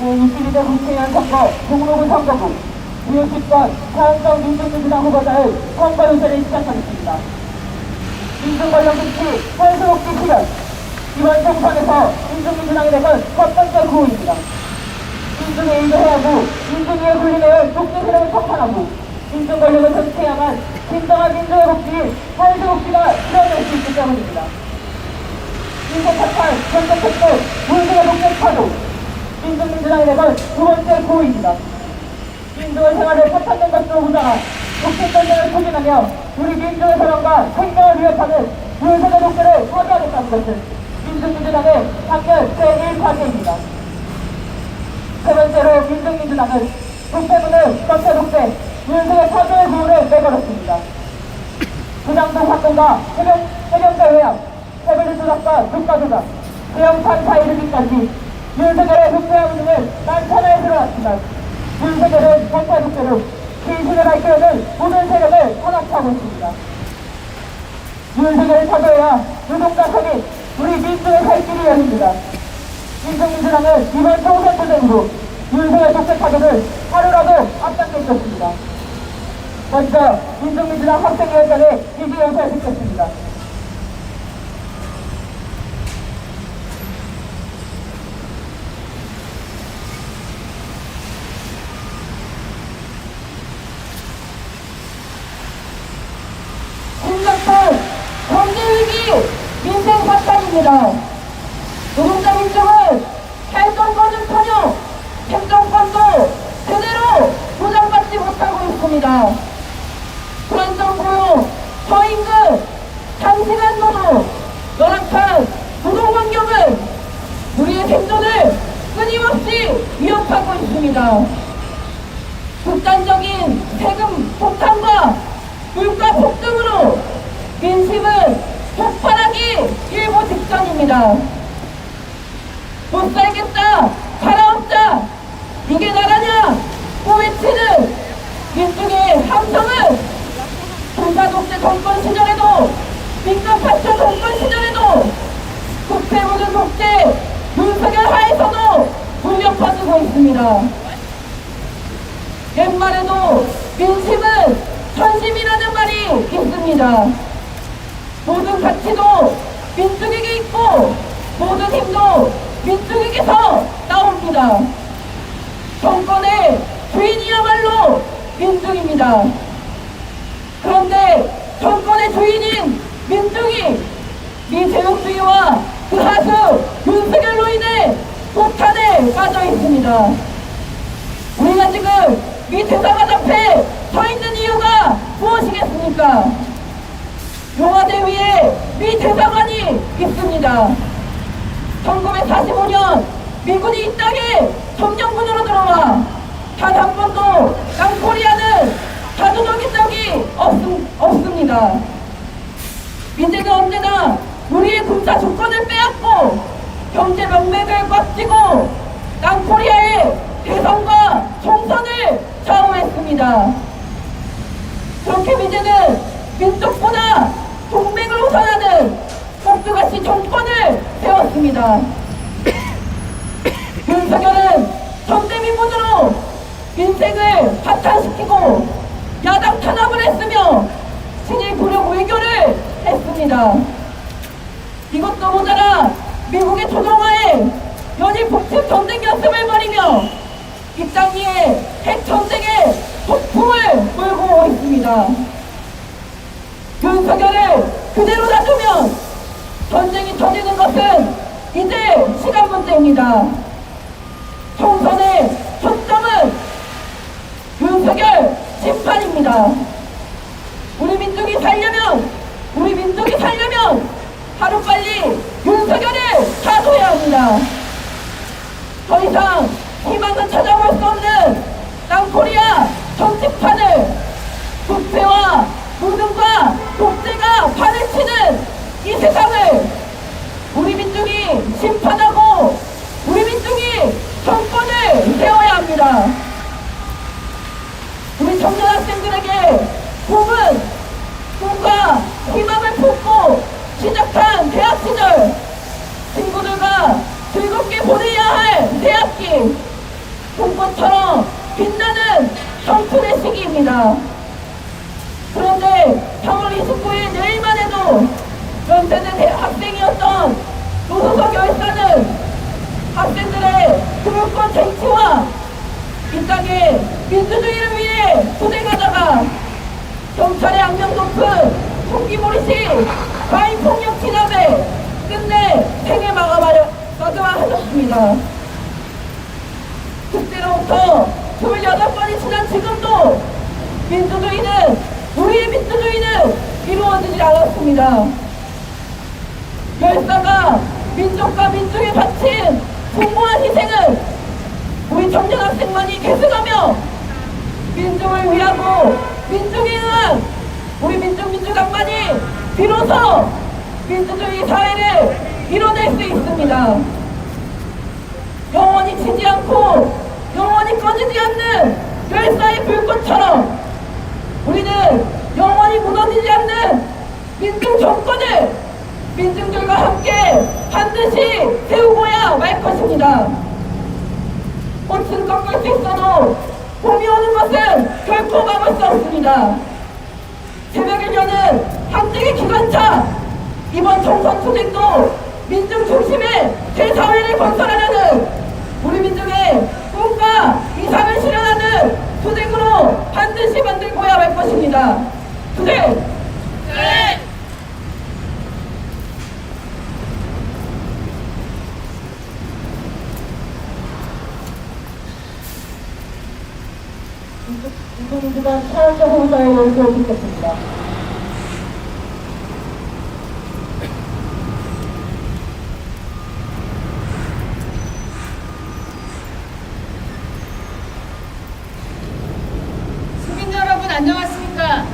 제22대 국회의원 선거 종로구 선거구 주요 10번 자연적 민주민주당 후보자의 선거 유세를 시작하겠습니다. 민중 관련 정치 현수옥지 실현 이번 총선에서 민중민주당에 대한 첫 번째 구호입니다. 민중의 일도 해야 하고 민중의 군림을 독재 세력을 청산하고 민중 권력을 정치해야만 진정한 민주의 복지, 사회적 복지가 실현될 수 있기 때문입니다. 인생 착한 전적 획도, 문제의 독재 파도 민중민주당에 대한 두 번째 구호입니다. 민주의 생활을 파탄된 것으로 보장한 독재전쟁을 추진하며 우리 민주의 사랑과 생명을 위협하는 윤석열 독재를 파괴하겠다는 것은 민중민주당의 작년 제1과제입니다. 세 번째로 민중민주당은 독재문을 전체 독재, 윤석열 파괴의 구호를 내걸었습니다. 부장동 사건과 해병대 회항, 태블릿 조작과 국가 조작, 대형 판사 이르기까지 윤석열의 독재와 운동을 난천하에 들어왔지만 윤석열은 전체 독재로 진실을 밝혀내는 모든 세력을 탄압하고 있습니다. 윤석열을 파괴해야 노동자 서민, 우리 민주의 살 길이 열립니다. 민중민주당은 이번 총선 투쟁으로 윤석열 독재 파괴를 하루라도 앞당길 것입니다. 먼저 민중민주당 학생위원장의 이주 연설을 듣겠습니다. 심각한 경제위기, 민생 사탄입니다. 노동자 민중은 탈정권은커녕 행정권도 제대로 보장받지 못하고 있습니다. 불안정 고용, 저임금, 장시간 노동, 열악한 노동 환경은 우리의 생존을 끊임없이 위협하고 있습니다. 극단적인 세금 폭탄과 물가 폭등으로 민심은 폭발하기 일보 직전입니다. 못 살겠다, 살아없자, 이게 나라냐 꼬외치는 민중의 함성은 군사독재 정권 시절에도 민간파쇼 정권 시절에도 국회 모든 독재 윤석열 하에서도 울려퍼지고 있습니다. 옛말에도 민심은 천심이라는 말이 있습니다. 모든 가치도 민중에게 있고 모든 힘도 민중에게서 나옵니다. 정권의 주인이야말로 민중입니다. 그런데 정권의 주인인 민중이 미제국주의와 그 하수 윤석열로 인해 폭탄에 빠져 있습니다. 우리가 지금 이 대사관 앞에 서 있는 이유가 무엇이겠습니까? 용화대 위에 미 대사관이 있습니다. 1945년 미군이 이 땅에 점령군으로 들어와 단 한 번도 남코리아는 자주적인 적이 없습니다. 민재는 언제나 우리의 군사 주권을 빼앗고 경제 명맥을 꽉 쥐고 남코리아의 대선과 총선을 좌우했습니다. 그렇게 민재는 민족보다 동맹을 우선하는 꼭두가시 정권을 세웠습니다. 윤석열은 전대민문으로 민생을 파탄시키고 야당 탄압을 했으며 친일 부력 외교를 했습니다. 이것도 모자라 미국의 조종하에 연일 북측 전쟁 연습을 벌이며 이 땅 위에 핵전쟁의 폭풍을 몰고 있습니다. 윤석열을 그대로 놔두면 전쟁이 터지는 것은 이제 시간 문제입니다. 총선의 초점은 윤석열 심판입니다. 우리 민족이 살려면 하루빨리 윤석열을 사도해야 합니다. 더 이상 희망은 찾아볼 수 없는 남코리아 정치판을 국회와 무능과 독재가 판을 치는 이 세상을 우리 민족이 심판하고 우리 민족이 있습니다. 그런데 3월 29일 내일만 해도 연세대 학생이었던 노소석 열사는 학생들의 교육권 쟁취와 이 땅의 민주주의를 위해 투쟁하다가 경찰의 악명 높은 총기몰이시 과잉폭력 진압에 끝내 생에 마감하셨습니다. 그때로부터 28번이 지난 지금도 우리의 민주주의는 이루어지지 않았습니다. 열사가 민족과 민중에 바친 숭고한 희생을 우리 청년 학생만이 계승하며 민중을 위하고 민중에 의한 우리 민중민주당만이 비로소 민주주의 사회를 이뤄낼 수 있습니다. 영원히 지지 않고 영원히 꺼지지 않는 열사의 불꽃처럼 우리는 영원히 무너지지 않는 민중 정권을 민중들과 함께 반드시 세우고야 말 것입니다. 꽃은 꺾을 수 있어도 봄이 오는 것은 결코 막을 수 없습니다. 새벽을 여는 항쟁의 기관차 이번 총선 투쟁도 민중 중심의 대사회를 건설하려는 우리 민중의 꿈과 이상을 실현하는 투쟁으로 반드시 만들고야 말 것입니다. 투쟁! 네. 민주민주당 차은정 후보자의 연설을 듣겠습니다. 시민 여러분 안녕하십니까?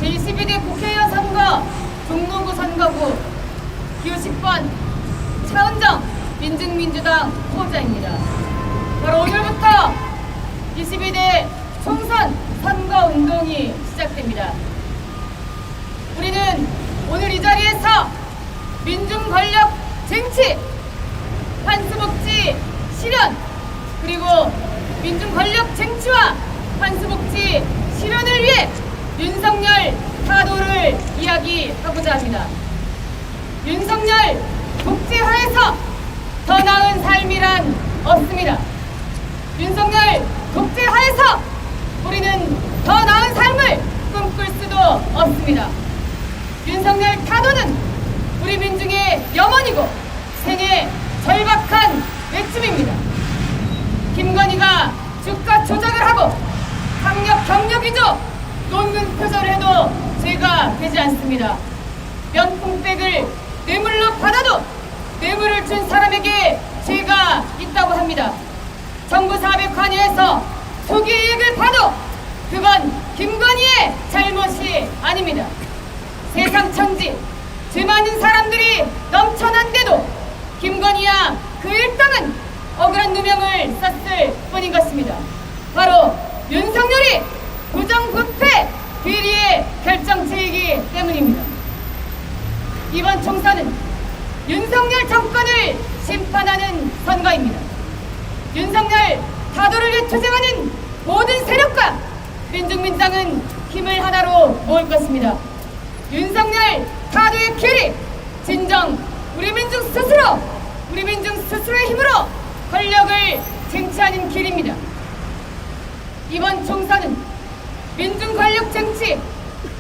제22대 국회의원 선거 종로구 선거구 기호 10번 차은정 민중민주당 후보자입니다. 바로 오늘부터 22대 총선 선거운동이 시작됩니다. 우리는 오늘 이 자리에서 민중권력 쟁취, 환수복지 실현, 그리고 민중권력 쟁취와 환수복지 실현을 위해 윤석열 타도를 이야기하고자 합니다. 윤석열 독재하에서 더 나은 삶이란 없습니다. 윤석열 독재하에서 우리는 더 나은 삶을 꿈꿀 수도 없습니다. 윤석열 타도는 우리 민중의 염원이고 생애 절박한 외침입니다. 김건희가 주가 조작을 하고 강력 경력 위조 논문 표절을 해도 죄가 되지 않습니다. 면봉백을 뇌물로 받아도 뇌물을 준 사람에게 죄가 있다고 합니다. 정부 사업에 관여해서 투기 이익을 봐도 그건 김건희의 잘못이 아닙니다. 세상 천지 죄 많은 사람들이 넘쳐난데도 김건희야 그 일당은 억울한 누명을 썼을 뿐인 것입니다. 바로 윤석열이 부정부패 비리의 결정체이기 때문입니다. 이번 총선은 윤석열 정권을 심판하는 선거입니다. 윤석열 타도를 위해 투쟁하는 모든 세력과 민중민주당은 힘을 하나로 모을 것입니다. 윤석열 타도의 길이 진정 우리 민중 스스로의 힘으로 권력을 쟁취하는 길입니다. 이번 총선은 민중 권력 쟁취,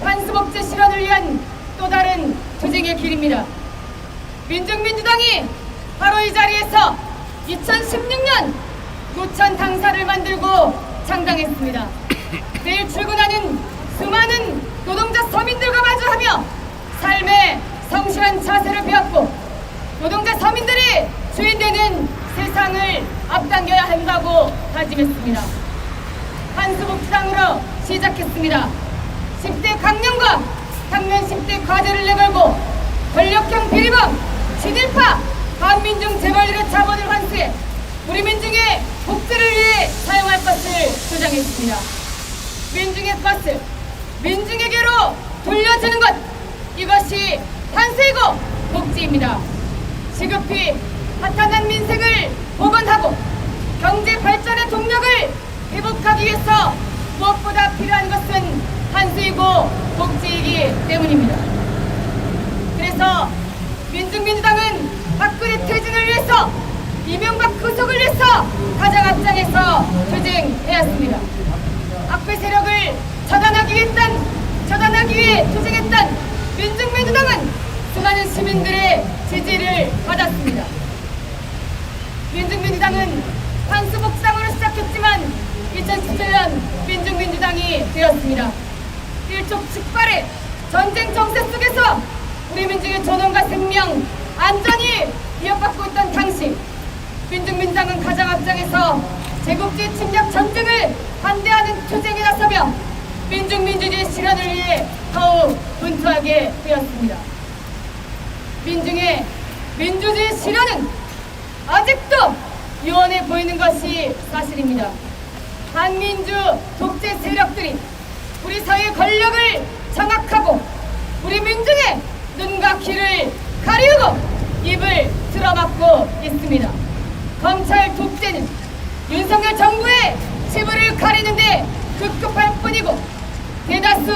환수복지 실현을 위한 또 다른 투쟁의 길입니다. 민중민주당이 바로 이 자리에서 2016년 노천 당사를 만들고 창당했습니다. 내일 출근하는 수많은 노동자 서민들과 마주하며 삶의 성실한 자세를 배웠고 노동자 서민들이 주인되는 세상을 앞당겨야 한다고 다짐했습니다. 환수복지당으로 시작했습니다. 10대 강령과 당면 10대 과제를 내걸고 권력형 비리범, 친일파, 반민중 재벌들의 자본을 환수해 우리 민중의 복지를 위해 사용할 것을 주장했습니다. 민중의 것을 민중에게로 돌려주는 것, 이것이 환수이고 복지입니다. 시급히 파탄난 민생을 복원하고 경제 발전의 동력을 회복하기 위해서 무엇보다 필요한 것은 한수이고 복지이기 때문입니다. 그래서 민중민주당은 박근혜 퇴진을 위해서 이명박 구속을 위해서 가장 앞장에서 투쟁해왔습니다. 악배 세력을 처단하기 위해 투쟁했던 민중민주당은 수많은 시민들의 지지를 받았습니다. 민중민주당은 한수복당으로 시작했지만 2017년 민중민주당이 되었습니다. 일촉즉발의 전쟁 정세 속에서 우리 민중의 존엄과 생명, 안전이 위협받고 있던 당시 민중민주당은 가장 앞장에서 제국주의 침략 전쟁을 반대하는 투쟁에 나서며 민중민주주의 실현을 위해 더욱 분투하게 되었습니다. 민중의 민주주의 실현은 아직도 요원해 보이는 것이 사실입니다. 반민주 독재 세력들이 우리 사회의 권력을 장악하고 우리 민중의 눈과 귀를 가리우고 입을 틀어막고 있습니다. 검찰 독재는 윤석열 정부의 치부를 가리는데 급급할 뿐이고 대다수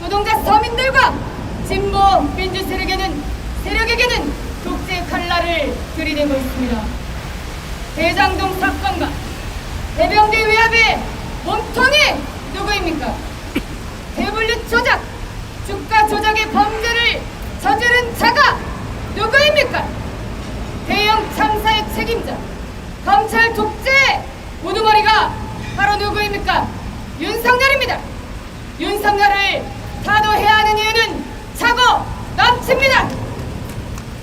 노동자 서민들과 진보 민주 세력에게는 독재 칼날을 들이대고 있습니다. 대장동 사건과 해병대 위압의 몸통이 누구입니까? 태블릿 조작, 주가 조작의 범죄를 저지른 자가 누구입니까? 대형 참사의 책임자, 검찰 독재 우두머리가 바로 누구입니까? 윤석열입니다. 윤석열을 타도해야 하는 이유는 차고 넘칩니다.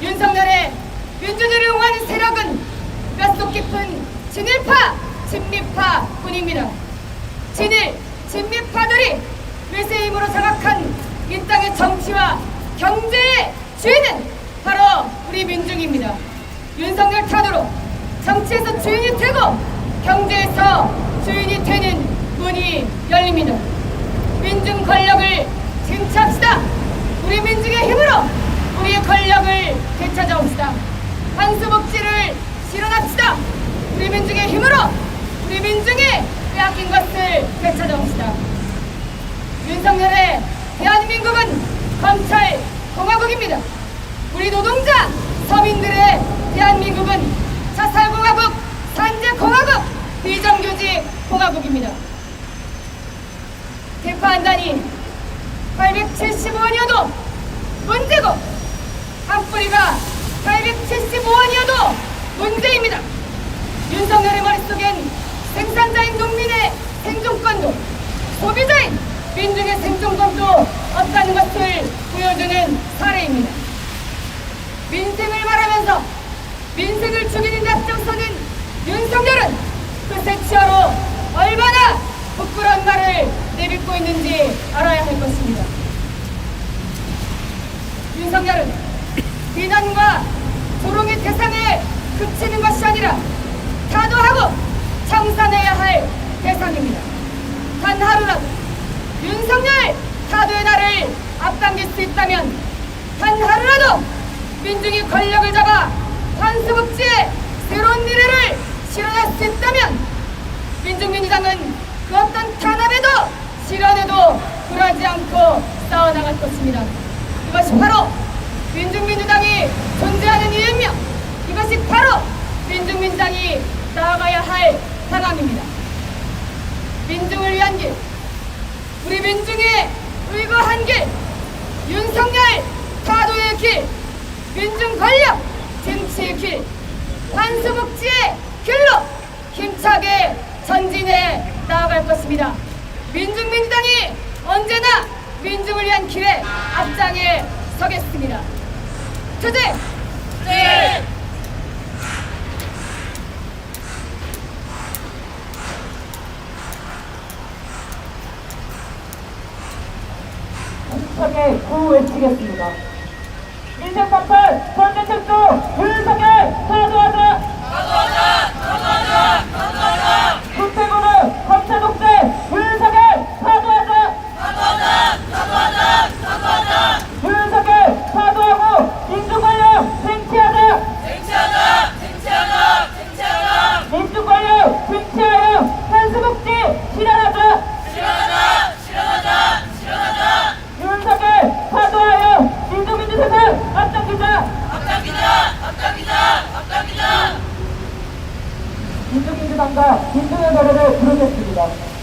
윤석열의 민주주의를 옹호하는 세력은 뼛속 깊은 친일파, 친미파 뿐입니다. 친미파들이 외세의 힘으로 장악한 이 땅의 정치와 경제의 주인은 바로 우리 민중입니다. 윤석열 타도로 정치에서 주인이 되고 경제에서 주인이 되는 문이 열립니다. 민중 권력을 쟁취합시다. 우리 민중의 힘으로 우리의 권력을 되찾아옵시다. 한수복지를 실현합시다. 우리 민중의 힘으로 우리 민중이 빼앗긴 것을 되찾아옵시다. 윤석열의 대한민국은 검찰 공화국입니다. 우리 노동자 서민들의 대한민국은 자살공화국, 산재공화국, 비정규직 공화국입니다. 대파한단이 875원이어도 문제고 한 뿌리가 875원이어도 문제입니다. 윤석열의 머릿속엔 생산자인 농민의 생존권도 소비자인 민중의 생존권도 없다는 것을 보여주는 사례입니다. 민생을 말하면서 민생을 죽이는 데 앞장서는 윤석열은 그새 치어로 얼마나 부끄러운 말을 내뱉고 있는지 알아야 할 것입니다. 윤석열은 비난과 조롱의 대상에 그치는 것이 아니라 타도하고 청산해야 할 대상입니다. 단 하루라도 윤석열 타도의 날을 앞당길 수 있다면 단 하루라도 민중이 권력을 잡아 한수복지의 새로운 미래를 실현할 수 있다면 민중민주당은 그 어떤 탄압에도 실현에도 굴하지 않고 싸워나갈 것입니다. 이것이 바로 민중민주당이 존재하는 이유이며 이것이 바로 민중민주당이 나아가야 할 방향입니다. 민중을 위한 길, 우리 민중의 의거한 길, 윤석열 타도의 길, 민중 권력 쟁취의 길, 한수복지의 길로 힘차게 전진해 나아갈 것입니다. 민중민주당이 언제나 민중을 위한 길에 앞장에 서겠습니다. 투쟁! 네. 힘차게 구호 외치겠습니다. 민생 박탈, 전쟁 철수, 윤석열 타도하자! 국회고는 검찰 독재, 윤석열 타도하자! 윤석열 타도하고 민주권력 쟁취하자! 민주권력 쟁취하여 한수복지 실현하자! 민주당과 민중의 노래를 부르겠습니다.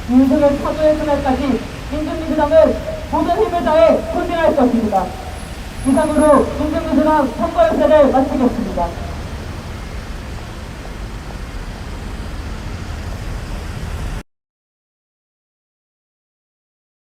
민중의 사도의 그날까지 민중민주당은 모든 힘을 다해 헌신할 것입니다. 이상으로 민중민주당 선거연설을 마치겠습니다.